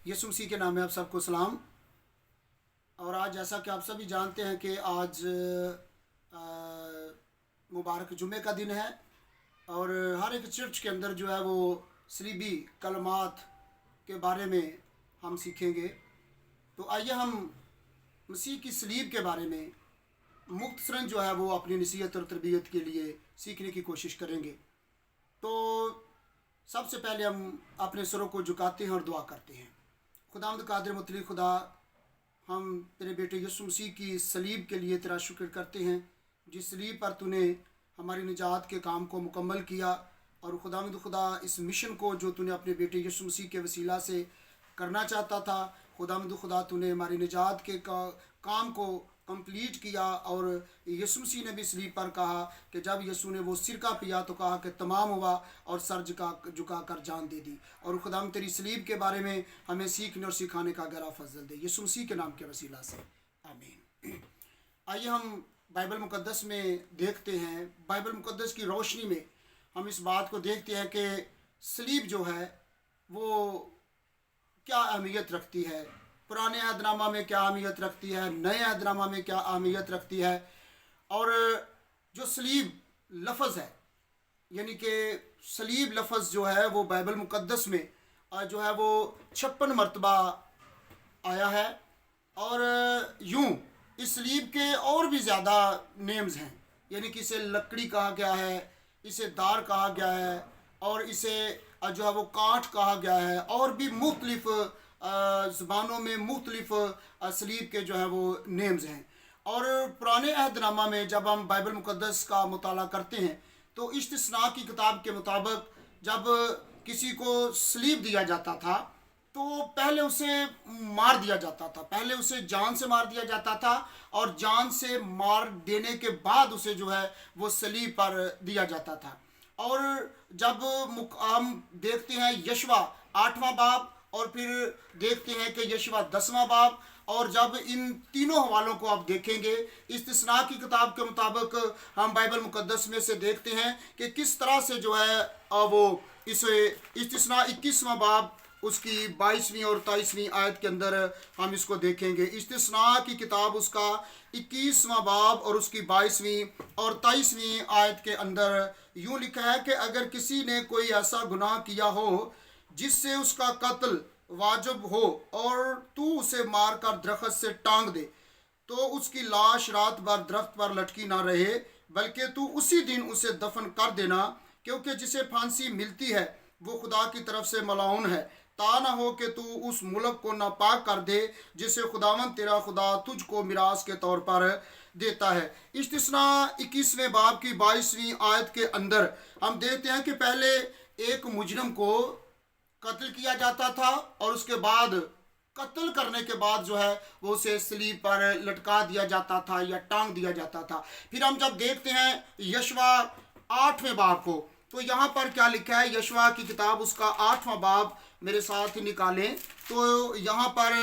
یسوع مسیح کے نام میں آپ سب کو سلام۔ اور آج جیسا کہ آپ سبھی جانتے ہیں کہ آج مبارک جمعے کا دن ہے، اور ہر ایک چرچ کے اندر جو ہے وہ صلیبی کلمات کے بارے میں ہم سیکھیں گے۔ تو آئیے ہم مسیح کی صلیب کے بارے میں مختصراً جو ہے وہ اپنی نصیحت اور تربیت کے لیے سیکھنے کی کوشش کریں گے۔ تو سب سے پہلے ہم اپنے سروں کو جھکاتے ہیں اور دعا کرتے ہیں۔ خداوند قادر مطلق خدا، ہم تیرے بیٹے یسوع مسیح کی صلیب کے لیے تیرا شکر کرتے ہیں، جس صلیب پر تو نے ہماری نجات کے کام کو مکمل کیا، اور خداوند خدا اس مشن کو جو تو نے اپنے بیٹے یسوع مسیح کے وسیلہ سے کرنا چاہتا تھا، خداوند خدا تو نے ہماری نجات کے کام کو کمپلیٹ کیا۔ اور یسوع مسیح نے بھی صلیب پر کہا کہ جب یسوع نے وہ سرکہ پیا تو کہا کہ تمام ہوا، اور سر جھکا کر جان دے دی۔ اور خداوند تیری صلیب کے بارے میں ہمیں سیکھنے اور سکھانے کا گہرا فضل دے، یسوع مسیح کے نام کے وسیلہ سے آمین۔ آئیے ہم بائبل مقدس میں دیکھتے ہیں، بائبل مقدس کی روشنی میں ہم اس بات کو دیکھتے ہیں کہ صلیب جو ہے وہ کیا اہمیت رکھتی ہے، پرانے عہد نامہ میں کیا اہمیت رکھتی ہے، نئے عہد نامہ میں کیا اہمیت رکھتی ہے۔ اور جو صلیب لفظ ہے، یعنی کہ صلیب لفظ جو ہے وہ بائبل مقدس میں جو ہے وہ 56 مرتبہ آیا ہے، اور یوں اس صلیب کے اور بھی زیادہ نیمز ہیں، یعنی کہ اسے لکڑی کہا گیا ہے، اسے دار کہا گیا ہے، اور اسے جو ہے وہ کاٹھ کہا گیا ہے، اور بھی مختلف زبانوں میں مختلف صلیب کے جو ہے وہ نیمز ہیں۔ اور پرانے عہد نامہ میں جب ہم بائبل مقدس کا مطالعہ کرتے ہیں تو استثناء کی کتاب کے مطابق جب کسی کو صلیب دیا جاتا تھا تو پہلے اسے مار دیا جاتا تھا، پہلے اسے جان سے مار دیا جاتا تھا، اور جان سے مار دینے کے بعد اسے جو ہے وہ صلیب پر دیا جاتا تھا۔ اور جب ہم دیکھتے ہیں یشوع 8واں باب، اور پھر دیکھتے ہیں کہ یشوع 10واں باب، اور جب ان تینوں حوالوں کو آپ دیکھیں گے استثناء کی کتاب کے مطابق، ہم بائبل مقدس میں سے دیکھتے ہیں کہ کس طرح سے جو ہے وہ اس استثناء 21واں باب اس کی 22ویں اور 23ویں آیت کے اندر ہم اس کو دیکھیں گے۔ استثناء کی کتاب اس کا 21واں باب اور اس کی 22ویں اور 23ویں آیت کے اندر یوں لکھا ہے کہ اگر کسی نے کوئی ایسا گناہ کیا ہو جس سے اس کا قتل واجب ہو، اور تو اسے مار کر درخت سے ٹانگ دے، تو اس کی لاش رات بھر درخت پر لٹکی نہ رہے، بلکہ تو اسی دن اسے دفن کر دینا، کیونکہ جسے پھانسی ملتی ہے وہ خدا کی طرف سے ملعون ہے، تا نہ ہو کہ تو اس ملک کو ناپاک کر دے جسے خداوند تیرا خدا تجھ کو میراث کے طور پر دیتا ہے۔ استثناء 21ویں باب کی 22ویں آیت کے اندر ہم دیکھتے ہیں کہ پہلے ایک مجرم کو قتل کیا جاتا تھا، اور اس کے بعد قتل کرنے کے بعد جو ہے وہ اسے صلیب پر لٹکا دیا جاتا تھا یا ٹانگ دیا جاتا تھا۔ پھر ہم جب دیکھتے ہیں یشوع 8ویں باب کو، تو یہاں پر کیا لکھا ہے، یشوع کی کتاب اس کا 8واں باب میرے ساتھ نکالیں، تو یہاں پر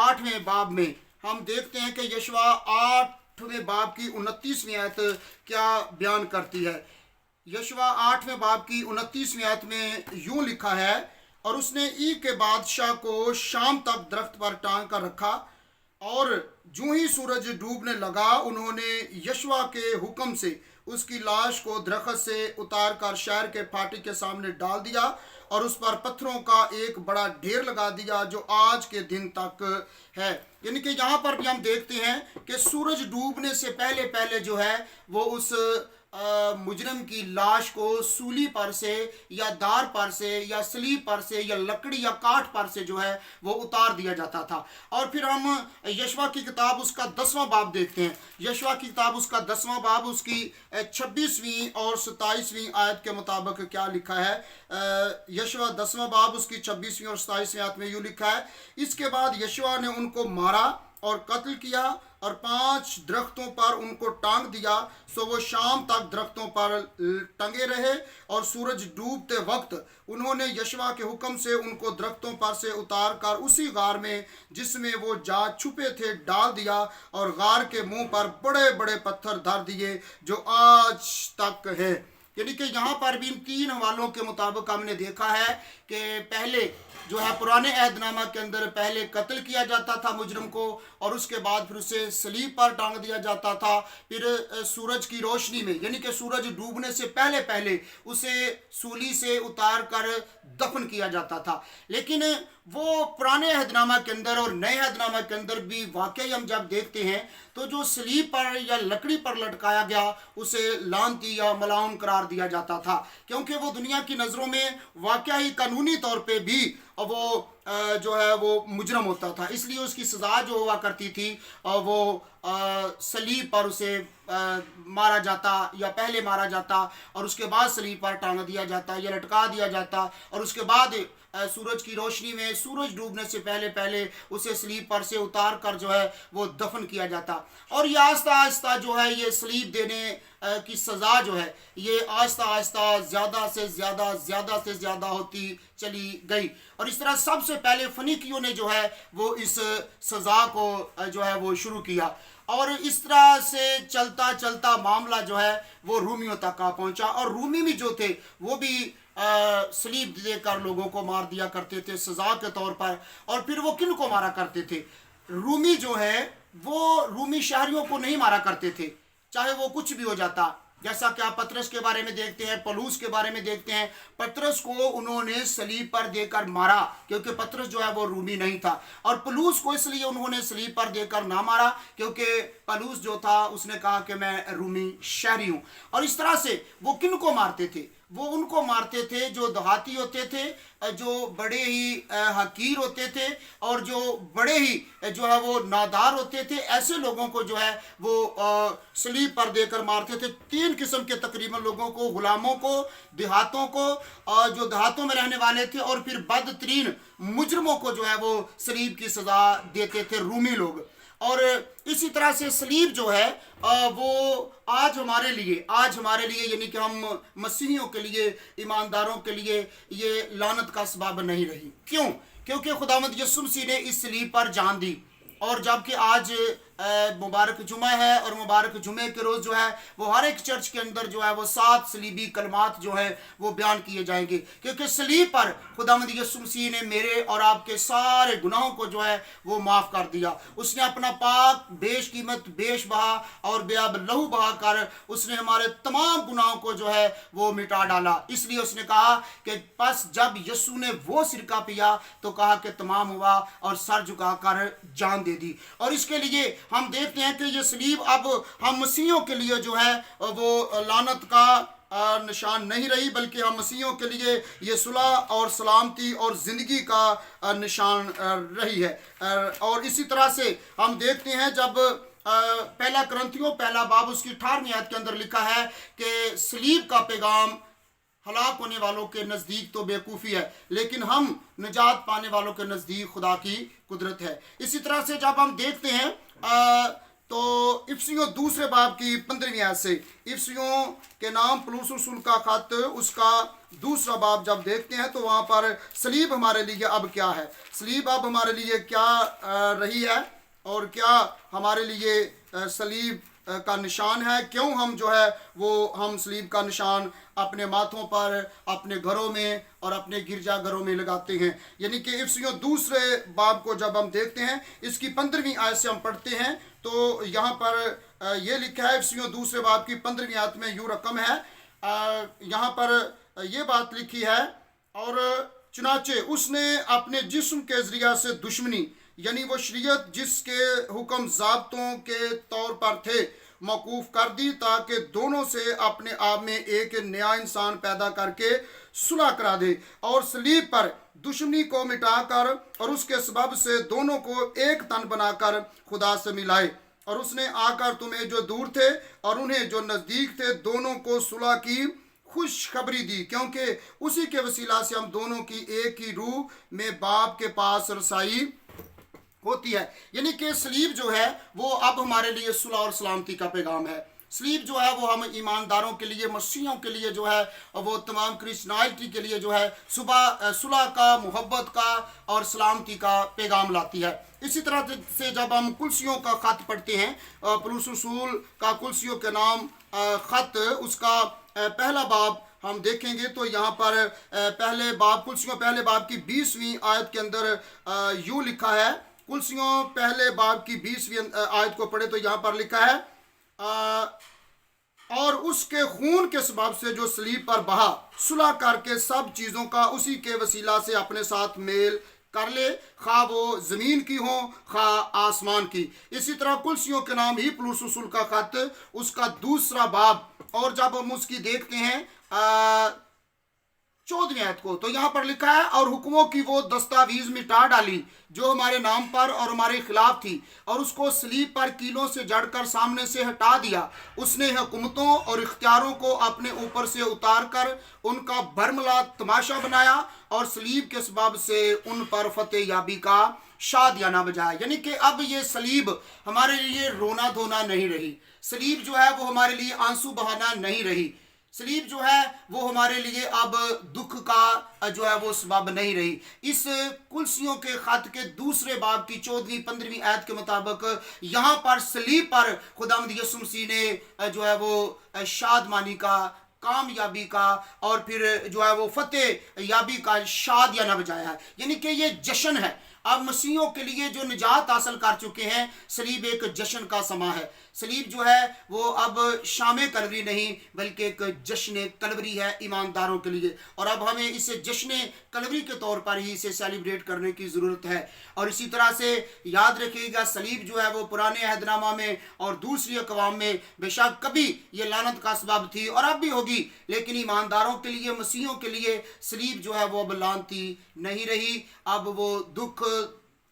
8ویں باب میں ہم دیکھتے ہیں کہ یشوع 8ویں باب کی 29ویں آیت کیا بیان کرتی ہے۔ یشوع 8ویں باب کی 29ویں آیت میں یوں لکھا ہے، اور اس نے ای کے بادشاہ کو شام تک درخت پر ٹانگ کر رکھا، اور جو ہی سورج ڈوبنے لگا انہوں نے یشوع کے حکم سے اس کی لاش کو درخت سے اتار کر شہر کے پھاٹک کے سامنے ڈال دیا، اور اس پر پتھروں کا ایک بڑا ڈھیر لگا دیا جو آج کے دن تک ہے۔ یعنی کہ یہاں پر بھی ہم دیکھتے ہیں کہ سورج ڈوبنے سے پہلے پہلے جو ہے وہ اس مجرم کی لاش کو سولی پر سے یا دار پر سے یا صلیب پر سے یا لکڑی یا کاٹھ پر سے جو ہے وہ اتار دیا جاتا تھا۔ اور پھر ہم یشوع کی کتاب اس کا 10واں باب دیکھتے ہیں۔ یشوع کی کتاب اس کا 10واں باب اس کی 26ویں اور 27ویں آیت کے مطابق کیا لکھا ہے۔ یشوع 10واں باب اس کی 26ویں اور 27ویں آیت میں یوں لکھا ہے، اس کے بعد یشوع نے ان کو مارا اور قتل کیا، اور 5 درختوں پر ان کو ٹانگ دیا، سو وہ شام تک درختوں پر ٹنگے رہے، اور سورج ڈوبتے وقت انہوں نے یشوع کے حکم سے ان کو درختوں پر سے اتار کر اسی غار میں جس میں وہ جا چھپے تھے ڈال دیا، اور غار کے منہ پر بڑے بڑے پتھر دھر دیے جو آج تک ہے۔ یعنی کہ یہاں پر بھی ان 3 حوالوں کے مطابق ہم نے دیکھا ہے کہ پہلے جو ہے پرانے عہد نامہ کے اندر پہلے قتل کیا جاتا تھا مجرم کو، اور اس کے بعد پھر اسے صلیب پر ٹانگ دیا جاتا تھا، پھر سورج کی روشنی میں یعنی کہ سورج ڈوبنے سے پہلے پہلے اسے سولی سے اتار کر دفن کیا جاتا تھا۔ لیکن وہ پرانے عہد نامہ کے اندر اور نئے عہد نامہ کے اندر بھی واقعی ہم جب دیکھتے ہیں تو جو صلیب پر یا لکڑی پر لٹکایا گیا اسے لعنتی یا ملعون قرار دیا جاتا تھا، کیونکہ وہ دنیا کی نظروں میں واقعی قانونی طور پہ بھی وہ جو ہے وہ مجرم ہوتا تھا، اس لیے اس کی سزا جو ہوا کرتی تھی وہ صلیب پر اسے مارا جاتا یا پہلے مارا جاتا اور اس کے بعد صلیب پر ٹانگ دیا جاتا یا لٹکا دیا جاتا، اور اس کے بعد سورج کی روشنی میں سورج ڈوبنے سے پہلے پہلے اسے صلیب پر سے اتار کر جو ہے وہ دفن کیا جاتا، اور یہ آہستہ آہستہ جو ہے یہ صلیب دینے کی سزا جو ہے یہ آہستہ آہستہ زیادہ سے زیادہ ہوتی چلی گئی، اور اس طرح سب سے پہلے فنیکیوں نے جو ہے وہ اس سزا کو جو ہے وہ شروع کیا، اور اس طرح سے چلتا چلتا معاملہ جو ہے وہ رومیوں تک آ پہنچا، اور رومی بھی جو تھے وہ بھی صلیب دے کر لوگوں کو مار دیا کرتے تھے سزا کے طور پر۔ اور پھر وہ کن کو مارا کرتے تھے؟ رومی جو ہے وہ رومی شہریوں کو نہیں مارا کرتے تھے، چاہے وہ کچھ بھی ہو جاتا، جیسا کہ آپ پطرس کے بارے میں دیکھتے ہیں، پولوس کے بارے میں دیکھتے ہیں، پطرس کو انہوں نے صلیب پر دے کر مارا کیونکہ پطرس جو ہے وہ رومی نہیں تھا، اور پولوس کو اس لیے انہوں نے صلیب پر دے کر نہ مارا کیونکہ پولوس جو تھا اس نے کہا کہ میں رومی شہری ہوں۔ اور اس طرح سے وہ کن کو مارتے تھے؟ وہ ان کو مارتے تھے جو دیہاتی ہوتے تھے، جو بڑے ہی حقیر ہوتے تھے، اور جو بڑے ہی جو ہے وہ نادار ہوتے تھے، ایسے لوگوں کو جو ہے وہ صلیب پر دے کر مارتے تھے۔ تین قسم کے تقریباً لوگوں کو، غلاموں کو، دیہاتوں کو، جو دیہاتوں میں رہنے والے تھے، اور پھر بدترین مجرموں کو جو ہے وہ صلیب کی سزا دیتے تھے رومی لوگ۔ اور اسی طرح سے صلیب جو ہے وہ آج ہمارے لیے یعنی کہ ہم مسیحیوں کے لیے، ایمانداروں کے لیے یہ لعنت کا سبب نہیں رہی۔ کیوں؟ کیونکہ خداوند یسوع مسیح نے اس صلیب پر جان دی، اور جب کہ آج مبارک جمعہ ہے، اور مبارک جمعے کے روز جو ہے وہ ہر ایک چرچ کے اندر جو ہے وہ 7 صلیبی کلمات جو ہے وہ بیان کیے جائیں گے، کیونکہ صلیب پر خداوند یسوع مسیح نے میرے اور آپ کے سارے گناہوں کو جو ہے وہ معاف کر دیا۔ اس نے اپنا پاک بیش قیمت بیش بہا اور بے اب لہو بہا کر اس نے ہمارے تمام گناہوں کو جو ہے وہ مٹا ڈالا۔ اس لیے اس نے کہا کہ پس جب یسوع نے وہ سرکہ پیا تو کہا کہ تمام ہوا، اور سر جھکا کر جان دے دی۔ اور اس کے لیے ہم دیکھتے ہیں کہ یہ صلیب اب ہم مسیحیوں کے لیے جو ہے وہ لعنت کا نشان نہیں رہی، بلکہ ہم مسیحیوں کے لیے یہ صلح اور سلامتی اور زندگی کا نشان رہی ہے۔ اور اسی طرح سے ہم دیکھتے ہیں جب پہلا کرنتھیوں پہلا باب اس کی 18ویں آیت کے اندر لکھا ہے کہ صلیب کا پیغام ہلاک ہونے والوں کے نزدیک تو بیوقوفی ہے، لیکن ہم نجات پانے والوں کے نزدیک خدا کی قدرت ہے۔ اسی طرح سے جب ہم دیکھتے ہیں تو افسیوں دوسرے باب کی 15ویں آیت سے، افسیوں کے نام پولس رسول کا خط اس کا دوسرا باب جب دیکھتے ہیں تو وہاں پر صلیب ہمارے لیے اب کیا ہے، صلیب اب ہمارے لیے کیا رہی ہے، اور کیا ہمارے لیے صلیب کا نشان ہے، کیوں ہم جو ہے وہ ہم صلیب کا نشان اپنے ماتھوں پر، اپنے گھروں میں اور اپنے گرجا گھروں میں لگاتے ہیں۔ یعنی کہ افسیوں دوسرے باب کو جب ہم دیکھتے ہیں اس کی 15ویں آیت سے ہم پڑھتے ہیں تو یہاں پر یہ لکھا ہے، افسیوں دوسرے باب کی 15ویں آیت میں یوں رقم ہے، یہاں پر یہ بات لکھی ہے، اور چنانچہ اس نے اپنے جسم کے ذریعہ سے دشمنی یعنی وہ شریعت جس کے حکم ضابطوں کے طور پر تھے موقوف کر دی، تاکہ دونوں سے اپنے آپ میں ایک نیا انسان پیدا کر کے صلح کرا دے، اور صلیب پر دشمنی کو مٹا کر اور اس کے سبب سے دونوں کو ایک تن بنا کر خدا سے ملائے، اور اس نے آ کر تمہیں جو دور تھے اور انہیں جو نزدیک تھے دونوں کو صلح کی خوشخبری دی، کیونکہ اسی کے وسیلہ سے ہم دونوں کی ایک ہی روح میں باپ کے پاس رسائی ہوتی ہے۔ یعنی کہ صلیب جو ہے وہ اب ہمارے لیے صلح اور سلامتی کا پیغام ہے۔ صلیب جو ہے وہ ہم ایمانداروں کے لیے، مسیحیوں کے لیے جو ہے وہ تمام کرسچنائٹی کے لیے جو ہے صلح کا، محبت کا اور سلامتی کا پیغام لاتی ہے۔ اسی طرح سے جب ہم کلسیوں کا خط پڑھتے ہیں، پولس رسول کا کلسیوں کے نام خط اس کا پہلا باب ہم دیکھیں گے تو یہاں پر پہلے باب کلسیوں پہلے باب کی 20ویں آیت کے اندر یوں لکھا ہے. کلسیوں پہلے باب کی 20ویں آیت کو پڑھے تو یہاں پر لکھا ہے اور اس کے خون کے سبب سے جو صلیب پر بہا صلح کر کے سب چیزوں کا اسی کے وسیلہ سے اپنے ساتھ میل کر لے، خواہ وہ زمین کی ہوں خواہ آسمان کی. اسی طرح کلسیوں کے نام ہی پولس رسول کا خط اس کا دوسرا باب، اور جب ہم اس کی دیکھتے ہیں 14ویں آیت کو تو یہاں پر لکھا ہے اور حکموں کی وہ دستاویز مٹا ڈالی جو ہمارے نام پر اور ہمارے خلاف تھی، اور اس کو صلیب پر کیلوں سے جڑ کر سامنے سے ہٹا دیا. اس نے حکومتوں اور اختیاروں کو اپنے اوپر سے اتار کر ان کا برملا تماشا بنایا اور صلیب کے سبب سے ان پر فتح یابی کا شادیانہ بجایا. یعنی کہ اب یہ صلیب ہمارے لیے رونا دھونا نہیں رہی، صلیب جو ہے وہ ہمارے لیے آنسو بہانا نہیں رہی، صلیب جو ہے وہ ہمارے لیے اب دکھ کا جو ہے وہ سبب نہیں رہی. اس کلسیوں کے خط کے دوسرے باب کی 14ویں 15ویں آیت کے مطابق یہاں پر صلیب پر خداوند یسوع مسیح نے جو ہے وہ شادمانی کا، کامیابی کا اور پھر جو ہے وہ فتح یابی کا شادیانہ بجایا ہے. یعنی کہ یہ جشن ہے. اب مسیحوں کے لیے جو نجات حاصل کر چکے ہیں، صلیب ایک جشن کا سما ہے. صلیب جو ہے وہ اب شام کلوری نہیں بلکہ ایک جشن کلوری ہے ایمانداروں کے لیے، اور اب ہمیں اسے جشن کلوری کے طور پر ہی اسے سیلیبریٹ کرنے کی ضرورت ہے. اور اسی طرح سے یاد رکھیے گا صلیب جو ہے وہ پرانے عہد نامہ میں اور دوسری اقوام میں بے شک کبھی یہ لعنت کا سبب تھی اور اب بھی ہوگی، لیکن ایمانداروں کے لیے، مسیحوں کے لیے صلیب جو ہے وہ اب لعنتی نہیں رہی. اب وہ دکھ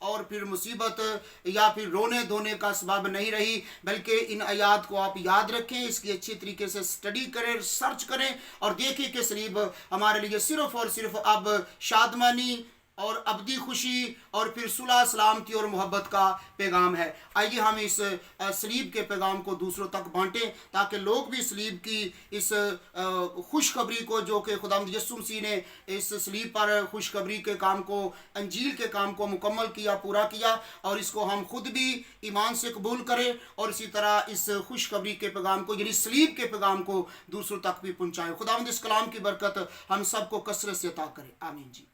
اور پھر مصیبت یا پھر رونے دھونے کا سبب نہیں رہی، بلکہ ان آیات کو آپ یاد رکھیں، اس کی اچھی طریقے سے سٹڈی کریں، سرچ کریں اور دیکھیں کہ صلیب ہمارے لیے صرف اور صرف اب شادمانی اور ابدی خوشی اور پھر صلح، سلامتی اور محبت کا پیغام ہے. آئیے ہم اس صلیب کے پیغام کو دوسروں تک بانٹیں تاکہ لوگ بھی صلیب کی اس خوشخبری کو جو کہ خداوند یسوع مسیح نے اس صلیب پر خوشخبری کے کام کو، انجیل کے کام کو مکمل کیا، پورا کیا، اور اس کو ہم خود بھی ایمان سے قبول کریں اور اسی طرح اس خوشخبری کے پیغام کو یعنی صلیب کے پیغام کو دوسروں تک بھی پہنچائیں. خداوند اس کلام کی برکت ہم سب کو کثرت سے عطا کرے. آمین جی.